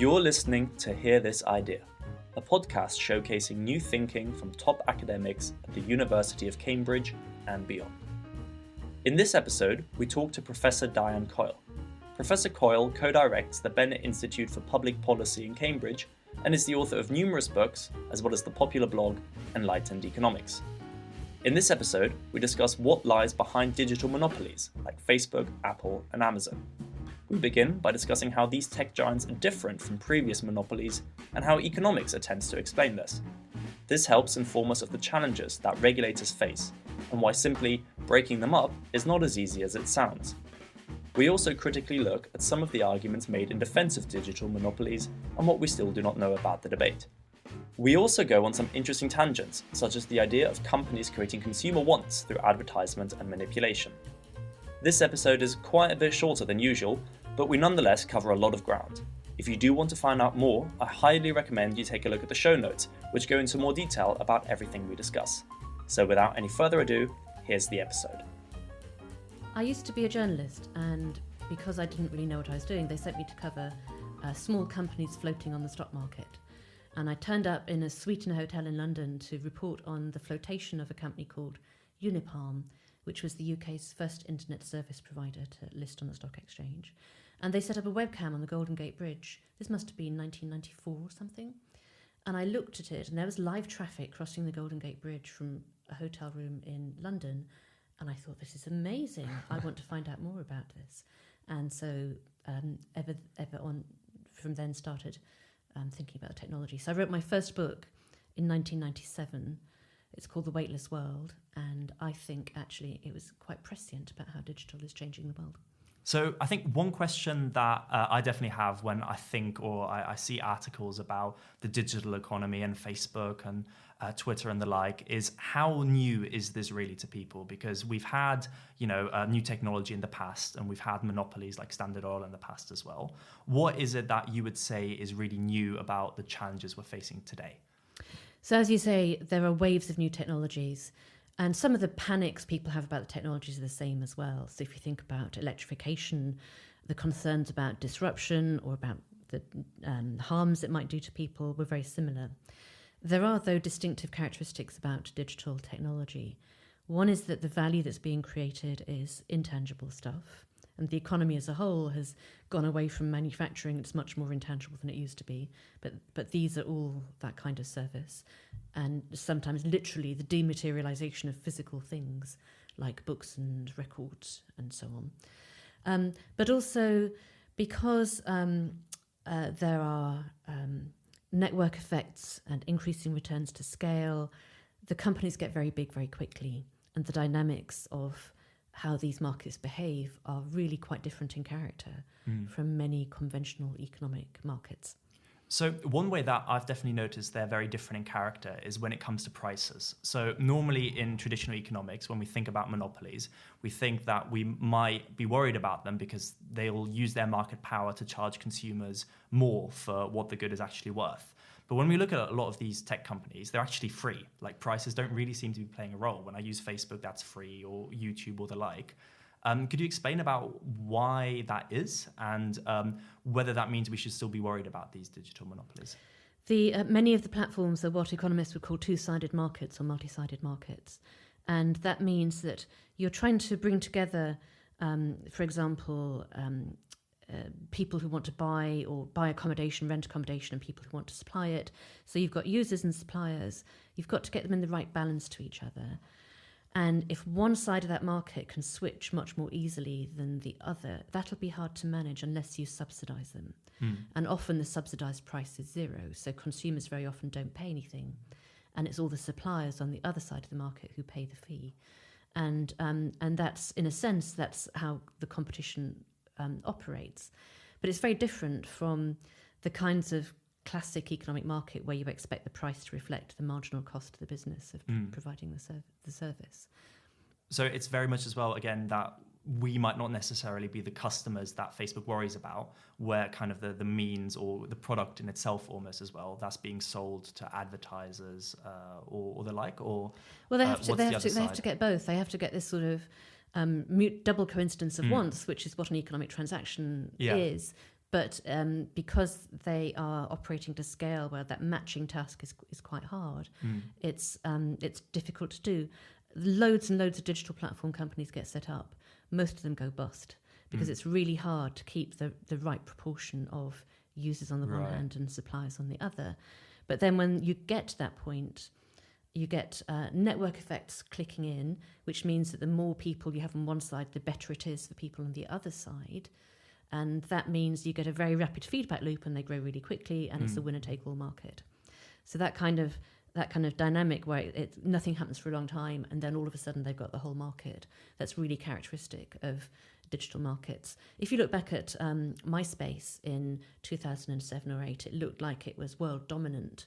You're listening to Hear This Idea, a podcast showcasing new thinking from top academics at the University of Cambridge and beyond. In this episode, we talk to Professor Diane Coyle. Professor Coyle co-directs the Bennett Institute for Public Policy in Cambridge and is the author of numerous books, as well as the popular blog Enlightened Economics. In this episode, we discuss what lies behind digital monopolies like Facebook, Apple, and Amazon. We begin by discussing how these tech giants are different from previous monopolies and how economics attempts to explain this. This helps inform us of the challenges that regulators face and why simply breaking them up is not as easy as it sounds. We also critically look at some of the arguments made in defense of digital monopolies and what we still do not know about the debate. We also go on some interesting tangents, such as the idea of companies creating consumer wants through advertisement and manipulation. This episode is quite a bit shorter than usual, but we nonetheless cover a lot of ground. If you do want to find out more, I highly recommend you take a look at the show notes, which go into more detail about everything we discuss. So without any further ado, here's the episode. I used to be a journalist, and because I didn't really know what I was doing, they sent me to cover small companies floating on the stock market. And I turned up in a suite in a hotel in London to report on the flotation of a company called Unipalm, which was the UK's first internet service provider to list on the stock exchange. And they set up a webcam on the Golden Gate Bridge. This must have been 1994 or something. And I looked at it, and there was live traffic crossing the Golden Gate Bridge from a hotel room in London. And I thought, this is amazing. I want to find out more about this. And so ever on from then started thinking about technology. So I wrote my first book in 1997. It's called The Weightless World, and I think actually it was quite prescient about how digital is changing the world. So I think one question that I definitely have when I think or I see articles about the digital economy and Facebook and Twitter and the like is how new is this really to people? Because we've had, new technology in the past, and we've had monopolies like Standard Oil in the past as well. What is it that you would say is really new about the challenges we're facing today? So as you say, there are waves of new technologies, and some of the panics people have about the technologies are the same as well. So if you think about electrification, the concerns about disruption or about the harms it might do to people were very similar. There are, though, distinctive characteristics about digital technology. One is that the value that's being created is intangible stuff, and the economy as a whole has gone away from manufacturing. It's much more intangible than it used to be, but these are all that kind of service, and sometimes literally the dematerialization of physical things like books and records and so on. But also because there are network effects and increasing returns to scale, the companies get very big very quickly, and the dynamics of how these markets behave are really quite different in character from many conventional economic markets. So one way that I've definitely noticed they're very different in character is when it comes to prices. So normally in traditional economics, when we think about monopolies, we think that we might be worried about them because they'll use their market power to charge consumers more for what the good is actually worth. But when we look at a lot of these tech companies, they're actually free. Like prices don't really seem to be playing a role. When I use Facebook, that's free, or YouTube or the like. Could you explain about why that is and whether that means we should still be worried about these digital monopolies? Many of the platforms are what economists would call two-sided markets or multi-sided markets. And that means that you're trying to bring together, for example, people who want to buy accommodation, rent accommodation, and people who want to supply it. So you've got users and suppliers. You've got to get them in the right balance to each other. And if one side of that market can switch much more easily than the other, that'll be hard to manage unless you subsidize them. And often the subsidized price is zero, so consumers very often don't pay anything. And it's all the suppliers on the other side of the market who pay the fee. And that's, in a sense, that's how the competition operates. But it's very different from the kinds of classic economic market where you expect the price to reflect the marginal cost of the business of providing the service. So it's very much as well, again, that we might not necessarily be the customers that Facebook worries about, where kind of the means or the product in itself almost as well, that's being sold to advertisers or the like, or well, they have to get both. They have to get this sort of double coincidence of wants, which is what an economic transaction is, But because they are operating to scale where that matching task is quite hard, it's difficult to do. Loads and loads of digital platform companies get set up. Most of them go bust because it's really hard to keep the right proportion of users on the one hand and suppliers on the other. But then when you get to that point, you get network effects clicking in, which means that the more people you have on one side, the better it is for people on the other side. And that means you get a very rapid feedback loop and they grow really quickly, and it's a winner-take-all market. So that kind of dynamic where nothing happens for a long time and then all of a sudden they've got the whole market, that's really characteristic of digital markets. If you look back at MySpace in 2007 or 8, it looked like it was world dominant.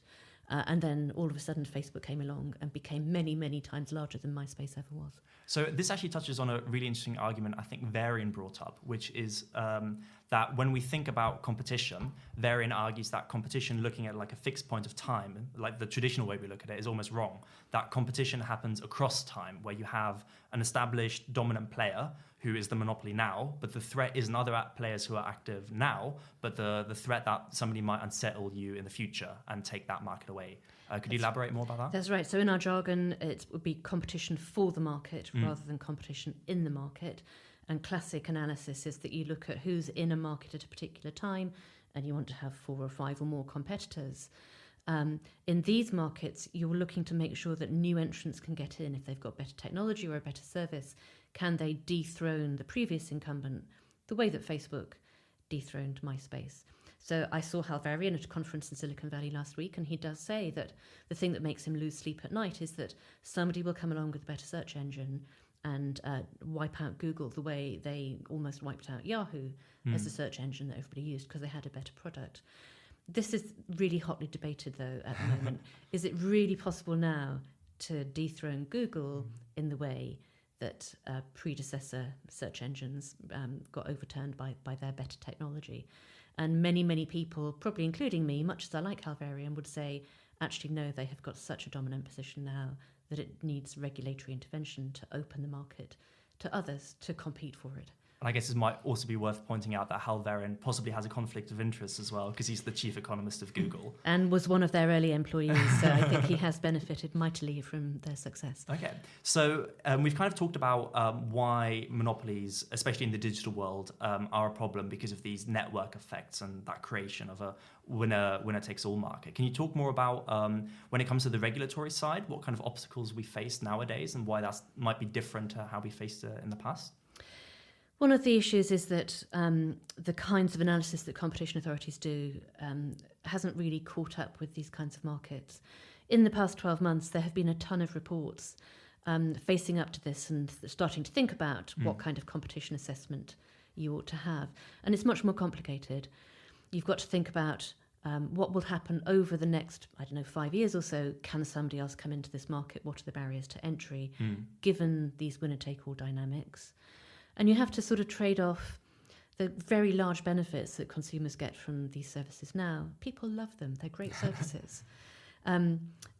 And then all of a sudden Facebook came along and became many, many times larger than MySpace ever was. So this actually touches on a really interesting argument I think Varian brought up, which is that when we think about competition, Varian argues that competition looking at like a fixed point of time, like the traditional way we look at it, is almost wrong. That competition happens across time, where you have an established dominant player who is the monopoly now, but the threat isn't other players who are active now, but the threat that somebody might unsettle you in the future and take that market away. Could you elaborate more about that? That's right. So in our jargon, it would be competition for the market rather than competition in the market. And classic analysis is that you look at who's in a market at a particular time and you want to have 4 or 5 or more competitors. In these markets, you're looking to make sure that new entrants can get in if they've got better technology or a better service. Can they dethrone the previous incumbent the way that Facebook dethroned MySpace? So I saw Hal Varian at a conference in Silicon Valley last week, and he does say that the thing that makes him lose sleep at night is that somebody will come along with a better search engine and wipe out Google the way they almost wiped out Yahoo as a search engine that everybody used because they had a better product. This is really hotly debated, though, at the moment. Is it really possible now to dethrone Google in the way that predecessor search engines got overturned by their better technology? And many, many people, probably including me, much as I like Hal Varian, would say, actually, no, they have got such a dominant position now that it needs regulatory intervention to open the market to others to compete for it. And I guess it might also be worth pointing out that Hal Varian possibly has a conflict of interest as well, because he's the chief economist of Google. And was one of their early employees, so I think he has benefited mightily from their success. Okay, so we've kind of talked about why monopolies, especially in the digital world, are a problem because of these network effects and that creation of a winner-takes-all market. Can you talk more about, when it comes to the regulatory side, what kind of obstacles we face nowadays and why that might be different to how we faced it in the past? One of the issues is that the kinds of analysis that competition authorities do hasn't really caught up with these kinds of markets. In the past 12 months, there have been a ton of reports facing up to this and starting to think about what kind of competition assessment you ought to have. And it's much more complicated. You've got to think about what will happen over the next, 5 years or so. Can somebody else come into this market? What are the barriers to entry, given these winner-take-all dynamics? And you have to sort of trade off the very large benefits that consumers get from these services now. People love them. They're great services.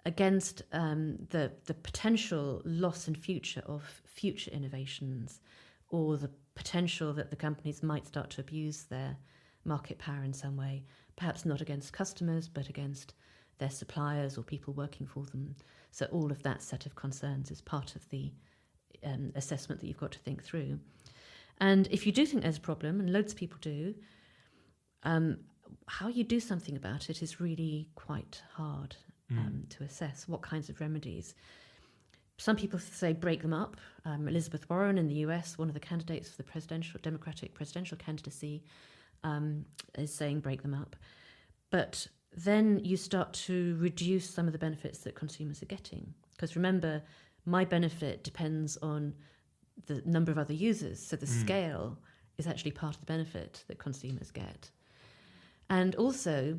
Against the potential loss in future of future innovations, or the potential that the companies might start to abuse their market power in some way, perhaps not against customers, but against their suppliers or people working for them. So all of that set of concerns is part of the assessment that you've got to think through. And if you do think there's a problem, and loads of people do, how you do something about it is really quite hard to assess. What kinds of remedies? Some people say break them up. Elizabeth Warren in the US, one of the candidates for the Democratic presidential candidacy, is saying break them up. But then you start to reduce some of the benefits that consumers are getting. Because remember, my benefit depends on the number of other users. So the scale is actually part of the benefit that consumers get. And also,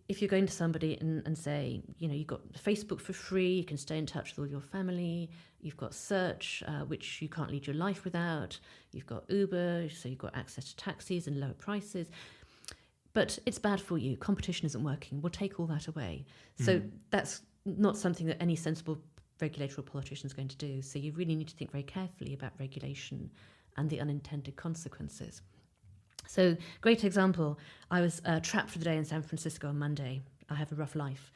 if you're going to somebody and say, you've got Facebook for free, you can stay in touch with all your family, you've got search, which you can't lead your life without, you've got Uber, so you've got access to taxis and lower prices. But it's bad for you. Competition isn't working. We'll take all that away. So that's not something that any sensible regulator or politician is going to do. So you really need to think very carefully about regulation and the unintended consequences. So, great example. I was trapped for the day in San Francisco on Monday. I have a rough life.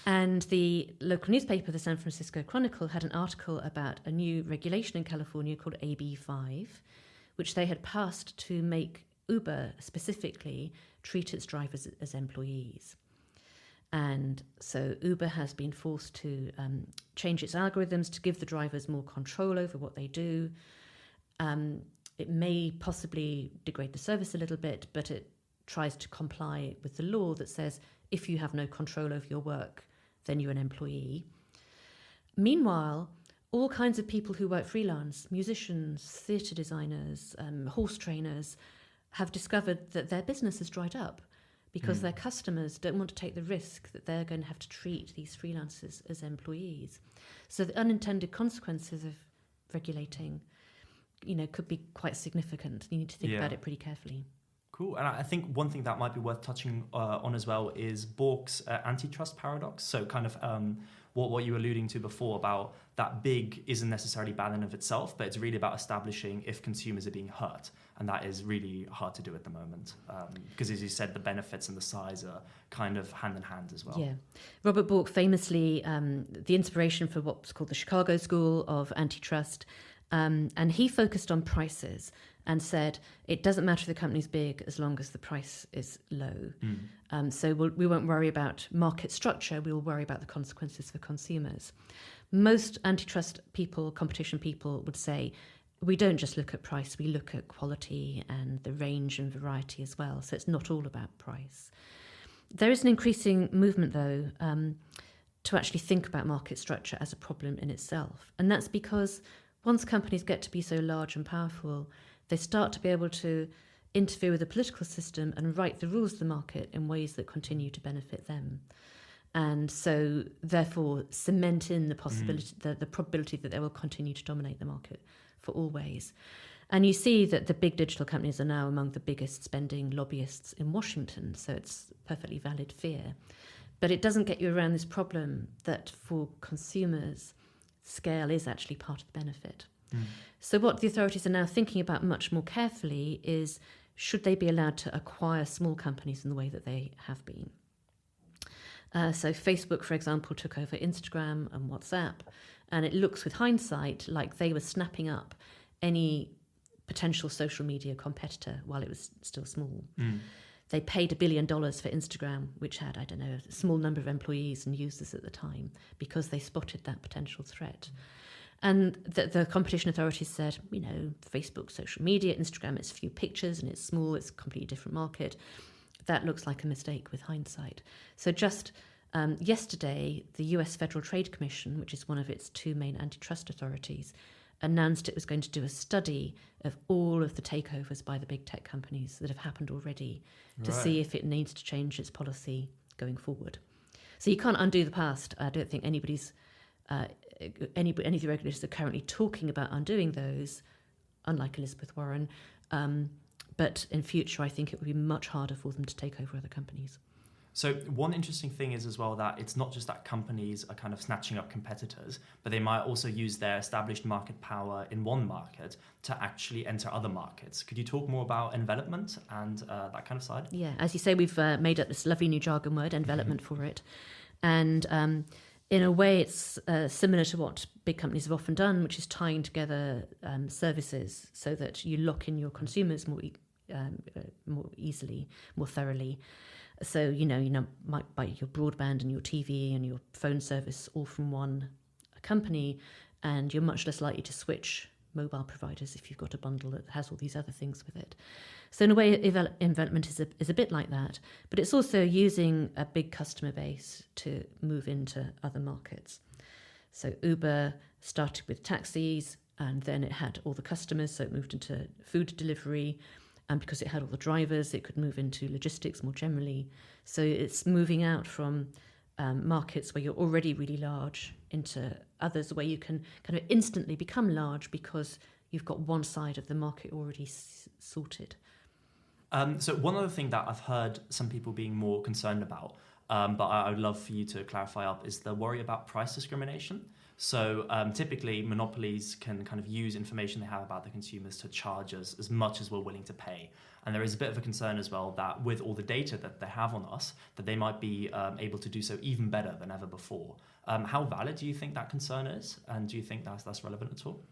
And the local newspaper, the San Francisco Chronicle, had an article about a new regulation in California called AB5, which they had passed to make Uber specifically treat its drivers as employees. And so Uber has been forced to change its algorithms to give the drivers more control over what they do. It may possibly degrade the service a little bit, but it tries to comply with the law that says if you have no control over your work, then you're an employee. Meanwhile, all kinds of people who work freelance, musicians, theatre designers, horse trainers, have discovered that their business has dried up because their customers don't want to take the risk that they're going to have to treat these freelancers as employees. So the unintended consequences of regulating, could be quite significant. You need to think about it pretty carefully. Cool. And I think one thing that might be worth touching on as well is Borks' antitrust paradox. So kind of what you were alluding to before about that big isn't necessarily bad in of itself, but it's really about establishing if consumers are being hurt. And that is really hard to do at the moment because, as you said, the benefits and the size are kind of hand in hand as well. Yeah. Robert Bork famously, the inspiration for what's called the Chicago School of Antitrust, and he focused on prices and said it doesn't matter if the company's big as long as the price is low. So we won't worry about market structure, we will worry about the consequences for consumers. Most antitrust people, competition people would say, we don't just look at price, we look at quality and the range and variety as well. So it's not all about price. There is an increasing movement, though, to actually think about market structure as a problem in itself. And that's because once companies get to be so large and powerful, they start to be able to interfere with the political system and write the rules of the market in ways that continue to benefit them. And so, therefore, cement in the possibility, the probability that they will continue to dominate the market for always. And you see that the big digital companies are now among the biggest spending lobbyists in Washington, so it's perfectly valid fear. But it doesn't get you around this problem that for consumers, scale is actually part of the benefit. So what the authorities are now thinking about much more carefully is, should they be allowed to acquire small companies in the way that they have been? So Facebook, for example, took over Instagram and WhatsApp, and it looks with hindsight like they were snapping up any potential social media competitor while it was still small. They paid $1 billion for Instagram, which had, I don't know, a small number of employees and users at the time, because they spotted that potential threat. And the competition authorities said, Facebook, social media, Instagram, it's few pictures and it's small, it's a completely different market. That looks like a mistake with hindsight. So just yesterday, the US Federal Trade Commission, which is one of its two main antitrust authorities, announced it was going to do a study of all of the takeovers by the big tech companies that have happened already to see if it needs to change its policy going forward. So you can't undo the past. I don't think any of the regulators are currently talking about undoing those, unlike Elizabeth Warren. But in future, I think it would be much harder for them to take over other companies. So one interesting thing is as well that it's not just that companies are kind of snatching up competitors, but they might also use their established market power in one market to actually enter other markets. Could you talk more about envelopment and that kind of side? Yeah, as you say, we've made up this lovely new jargon word, envelopment, for it. And in a way, it's similar to what big companies have often done, which is tying together services so that you lock in your consumers more easily, more thoroughly. So, you might buy your broadband and your TV and your phone service all from one company, and you're much less likely to switch mobile providers if you've got a bundle that has all these other things with it. So in a way, envelopment is a bit like that, but it's also using a big customer base to move into other markets. So Uber started with taxis, and then it had all the customers, so it moved into food delivery. And because it had all the drivers, it could move into logistics more generally. So it's moving out from markets where you're already really large into others where you can kind of instantly become large because you've got one side of the market already sorted. So one other thing that I've heard some people being more concerned about, but I would love for you to clarify up, is the worry about price discrimination. So typically, monopolies can kind of use information they have about the consumers to charge us as much as we're willing to pay. And there is a bit of a concern as well that with all the data that they have on us, that they might be able to do so even better than ever before. How valid do you think that concern is? And do you think that's relevant at all?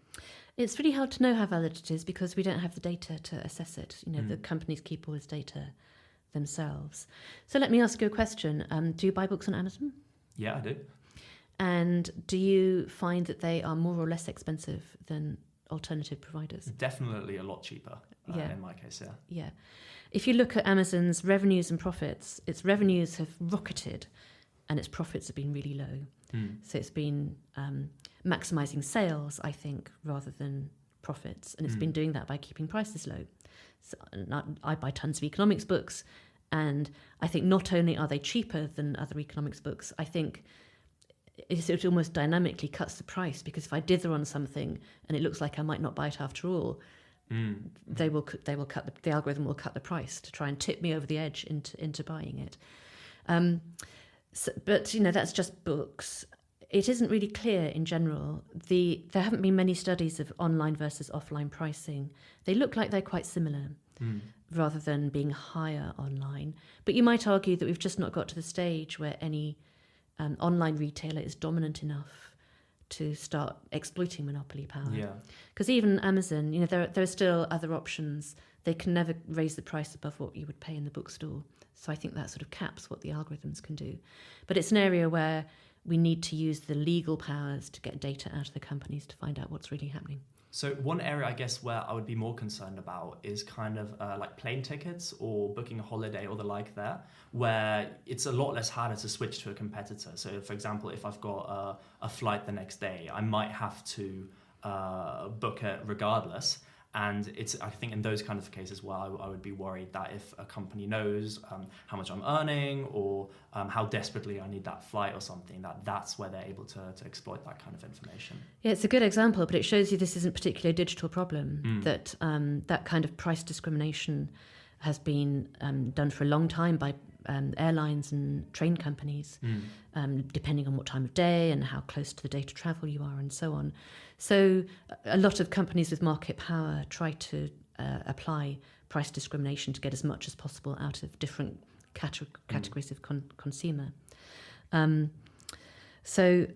It's really hard to know how valid it is because we don't have the data to assess it. The companies keep all this data themselves. So let me ask you a question. Do you buy books on Amazon? Yeah, I do. And do you find that they are more or less expensive than alternative providers? Definitely a lot cheaper in my case, yeah. Yeah. If you look at Amazon's revenues and profits, its revenues have rocketed and its profits have been really low. So it's been maximising sales, I think, rather than profits. And it's been doing that by keeping prices low. So I buy tons of economics books, and I think not only are they cheaper than other economics books, I think it almost dynamically cuts the price, because if I dither on something and it looks like I might not buy it after all, the algorithm will cut the price to try and tip me over the edge into buying it. But that's just books. It isn't really clear in general. There haven't been many studies of online versus offline pricing. They look like they're quite similar, rather than being higher online. But you might argue that we've just not got to the stage where any online retailer is dominant enough to start exploiting monopoly power. Yeah. Because even Amazon, there are still other options. They can never raise the price above what you would pay in the bookstore. So I think that sort of caps what the algorithms can do. But it's an area where we need to use the legal powers to get data out of the companies to find out what's really happening. So one area, I guess, where I would be more concerned about is kind of like plane tickets or booking a holiday or the like there, where it's a lot less harder to switch to a competitor. So, for example, if I've got a flight the next day, I might have to book it regardless. And it's, I think, in those kind of cases where I would be worried that if a company knows how much I'm earning or how desperately I need that flight or something, that's where they're able to exploit that kind of information. Yeah, it's a good example, but it shows you this isn't particularly a digital problem, that that kind of price discrimination has been done for a long time by airlines and train companies, depending on what time of day and how close to the date of travel you are and so on. So a lot of companies with market power try to apply price discrimination to get as much as possible out of different categories of consumer. So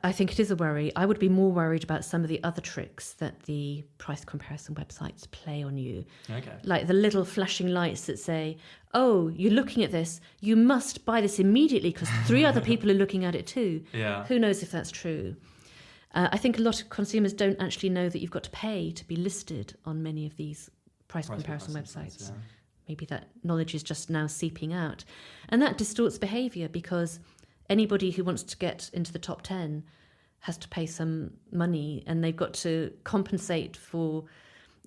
I think it is a worry. I would be more worried about some of the other tricks that the price comparison websites play on you. Okay. Like the little flashing lights that say, oh, you're looking at this, you must buy this immediately because 3 other people are looking at it too. Yeah. Who knows if that's true? I think a lot of consumers don't actually know that you've got to pay to be listed on many of these price comparison websites. Yeah. Maybe that knowledge is just now seeping out. And that distorts behaviour, because anybody who wants to get into the top 10 has to pay some money, and they've got to compensate for,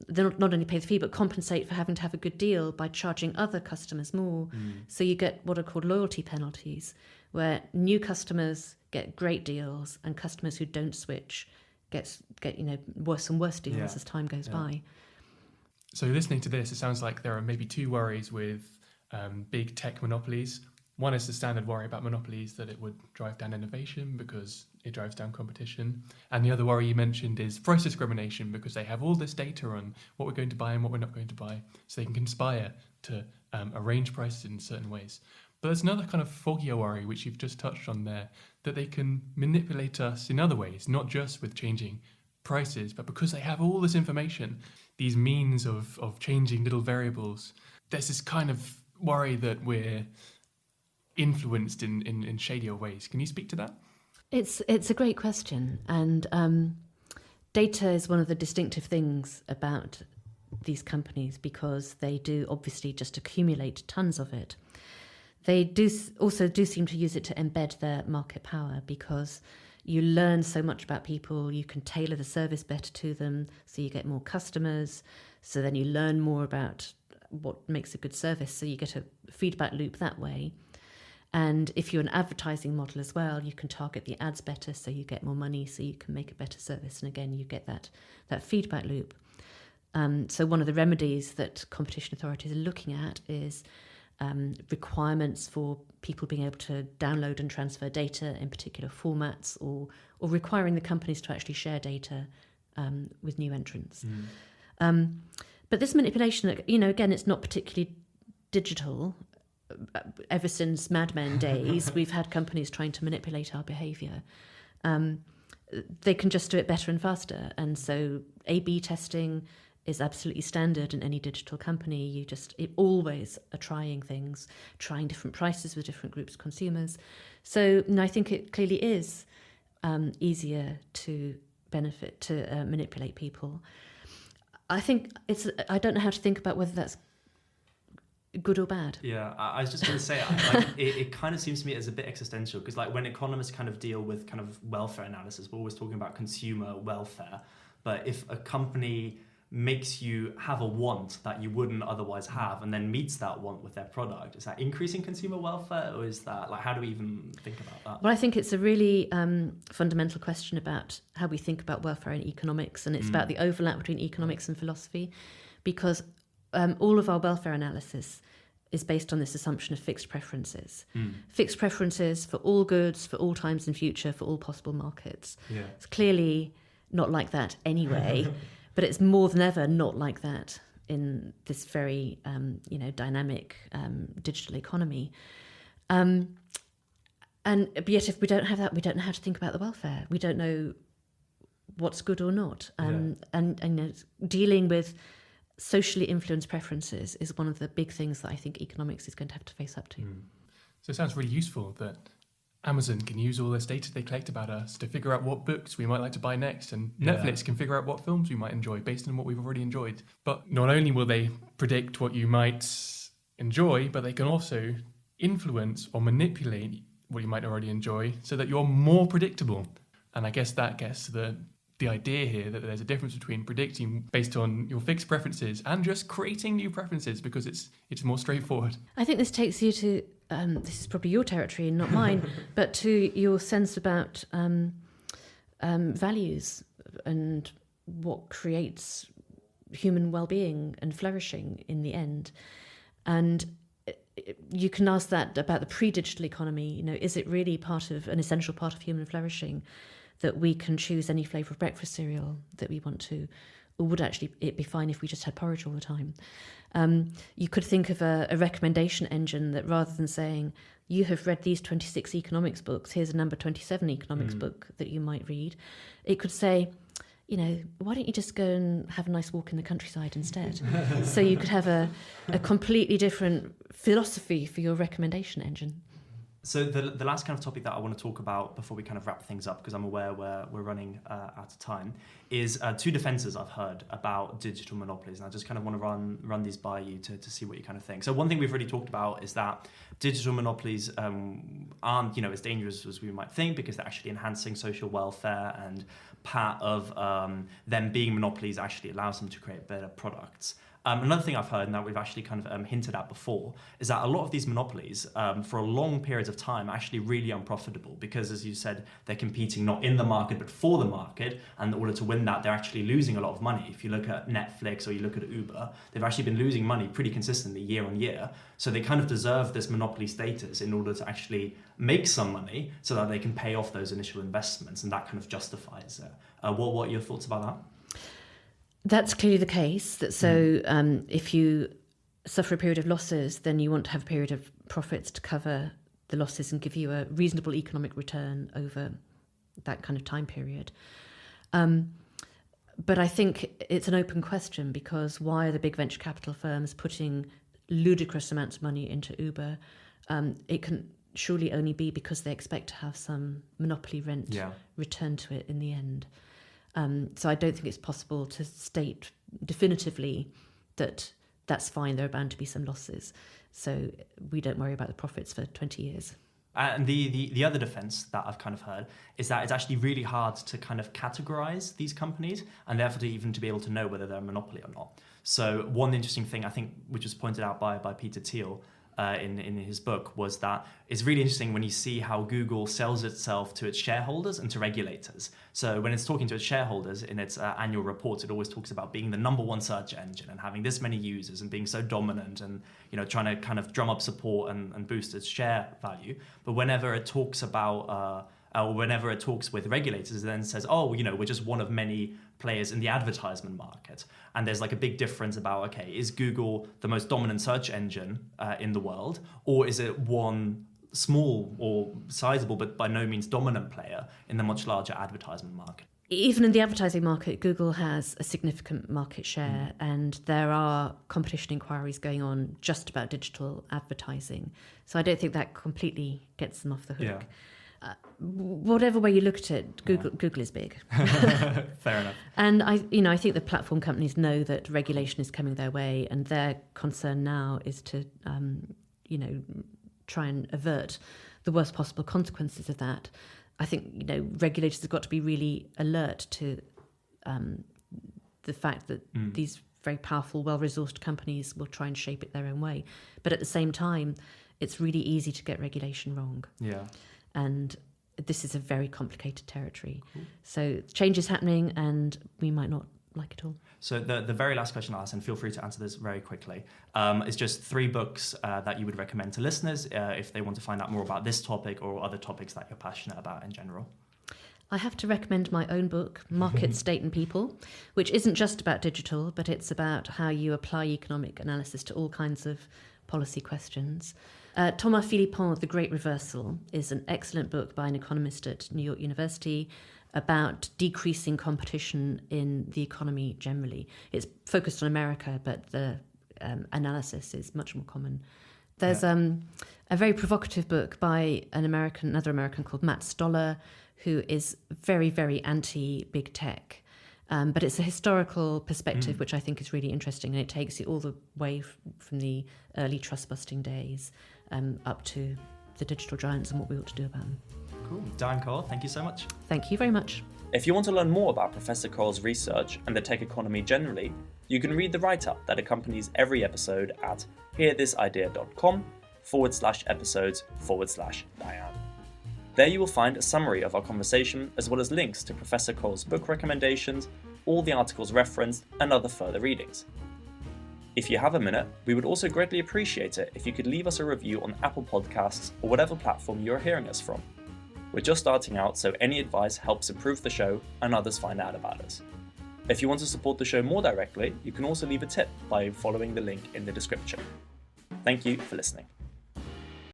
not only pay the fee, but compensate for having to have a good deal by charging other customers more. So you get what are called loyalty penalties, where new customers get great deals and customers who don't switch get worse and worse deals as time goes by. So listening to this, it sounds like there are maybe 2 worries with big tech monopolies. One is the standard worry about monopolies, that it would drive down innovation because it drives down competition. And the other worry you mentioned is price discrimination, because they have all this data on what we're going to buy and what we're not going to buy, so they can conspire to arrange prices in certain ways. But there's another kind of foggier worry, which you've just touched on there, that they can manipulate us in other ways, not just with changing prices, but because they have all this information, these means of changing little variables. There's this kind of worry that we're influenced in shadier ways. Can you speak to that? It's a great question, and data is one of the distinctive things about these companies, because they do obviously just accumulate tons of it. They do seem to use it to embed their market power, because you learn so much about people, you can tailor the service better to them, so you get more customers, so then you learn more about what makes a good service, so you get a feedback loop that way. And if you're an advertising model as well, you can target the ads better, so you get more money, so you can make a better service. And again, you get that feedback loop. So one of the remedies that competition authorities are looking at is requirements for people being able to download and transfer data in particular formats, or requiring the companies to actually share data with new entrants. But this manipulation, again, it's not particularly digital. Ever since Mad Men days, we've had companies trying to manipulate our behaviour. They can just do it better and faster. And so A/B testing is absolutely standard in any digital company. You always are trying things, trying different prices with different groups of consumers. So I think it clearly is easier to manipulate people. I don't know how to think about whether that's good or bad. Yeah, I was just going to say, it kind of seems to me as a bit existential, because when economists kind of deal with kind of welfare analysis, we're always talking about consumer welfare. But if a company makes you have a want that you wouldn't otherwise have, and then meets that want with their product, is that increasing consumer welfare, or is that how do we even think about that? Well, I think it's a really fundamental question about how we think about welfare in economics, and it's about the overlap between economics and philosophy, because all of our welfare analysis is based on this assumption of fixed preferences. Fixed preferences for all goods, for all times in future, for all possible markets. Yeah. It's clearly not like that anyway, but it's more than ever not like that in this very dynamic digital economy. But yet if we don't have that, we don't know how to think about the welfare. We don't know what's good or not. And dealing with socially influenced preferences is one of the big things that I think economics is going to have to face up to. So it sounds really useful that Amazon can use all this data they collect about us to figure out what books we might like to buy next, and Netflix can figure out what films we might enjoy based on what we've already enjoyed. But not only will they predict what you might enjoy, but they can also influence or manipulate what you might already enjoy so that you're more predictable. And I guess that gets to the idea here that there's a difference between predicting based on your fixed preferences and just creating new preferences, because it's more straightforward. I think this takes you to, this is probably your territory and not mine, but to your sense about values and what creates human well-being and flourishing in the end. And you can ask that about the pre-digital economy. Is it really an essential part of human flourishing that we can choose any flavour of breakfast cereal that we want to, or would actually it be fine if we just had porridge all the time? You could think of a recommendation engine that, rather than saying, you have read these 26 economics books, here's a number 27 economics book that you might read, it could say, why don't you just go and have a nice walk in the countryside instead? So you could have a completely different philosophy for your recommendation engine. So the last kind of topic that I want to talk about before we kind of wrap things up, because I'm aware we're running out of time, is two defences I've heard about digital monopolies, and I just kind of want to run these by you to see what you kind of think. So one thing we've already talked about is that digital monopolies aren't as dangerous as we might think, because they're actually enhancing social welfare, and part of them being monopolies actually allows them to create better products. Another thing I've heard, and that we've actually kind of hinted at before, is that a lot of these monopolies, for a long periods of time, are actually really unprofitable, because, as you said, they're competing not in the market but for the market, and in order to win that, they're actually losing a lot of money. If you look at Netflix or you look at Uber, they've actually been losing money pretty consistently year on year. So they kind of deserve this monopoly status in order to actually make some money so that they can pay off those initial investments, and that kind of justifies it. What are your thoughts about that? That's clearly the case. If you suffer a period of losses, then you want to have a period of profits to cover the losses and give you a reasonable economic return over that kind of time period. But I think it's an open question, because why are the big venture capital firms putting ludicrous amounts of money into Uber? It can surely only be because they expect to have some monopoly rent returned to it in the end. So I don't think it's possible to state definitively that that's fine. There are bound to be some losses. So we don't worry about the profits for 20 years. And the other defense that I've kind of heard is that it's actually really hard to kind of categorize these companies, and therefore to be able to know whether they're a monopoly or not. So one interesting thing, I think, which was pointed out by Peter Thiel, in his book was that it's really interesting when you see how Google sells itself to its shareholders and to regulators. So when it's talking to its shareholders in its annual reports, it always talks about being the number one search engine and having this many users and being so dominant and trying to kind of drum up support and boost its share value. But whenever it talks about whenever it talks with regulators, it then says, we're just one of many players in the advertisement market. And there's like a big difference about, okay, is Google the most dominant search engine in the world, or is it one small or sizable but by no means dominant player in the much larger advertisement market? Even in the advertising market, Google has a significant market share, and there are competition inquiries going on just about digital advertising. So I don't think that completely gets them off the hook. Yeah. Whatever way you look at it, Google is big. Fair enough. And I think the platform companies know that regulation is coming their way, and their concern now is to, try and avert the worst possible consequences of that. I think regulators have got to be really alert to the fact that these very powerful, well-resourced companies will try and shape it their own way. But at the same time, it's really easy to get regulation wrong. Yeah. And this is a very complicated territory. Cool. So change is happening, and we might not like it all. So the very last question I'll ask, and feel free to answer this very quickly, is just 3 books that you would recommend to listeners if they want to find out more about this topic or other topics that you're passionate about in general. I have to recommend my own book, Market, State and People, which isn't just about digital, but it's about how you apply economic analysis to all kinds of policy questions. Thomas Philippon, The Great Reversal, is an excellent book by an economist at New York University about decreasing competition in the economy generally. It's focused on America, but the analysis is much more common. There's a very provocative book by another American called Matt Stoller, who is very, very anti-big tech. But it's a historical perspective, which I think is really interesting, and it takes you all the way from the early trust-busting days up to the digital giants and what we ought to do about them. Cool. Diane, Coyle, thank you so much. Thank you very much. If you want to learn more about Professor Coyle's research and the tech economy generally, you can read the write-up that accompanies every episode at hearthisidea.com/episodes/Diane. There you will find a summary of our conversation, as well as links to Professor Coyle's book recommendations, all the articles referenced, and other further readings. If you have a minute, we would also greatly appreciate it if you could leave us a review on Apple Podcasts or whatever platform you are hearing us from. We're just starting out, so any advice helps improve the show and others find out about us. If you want to support the show more directly, you can also leave a tip by following the link in the description. Thank you for listening.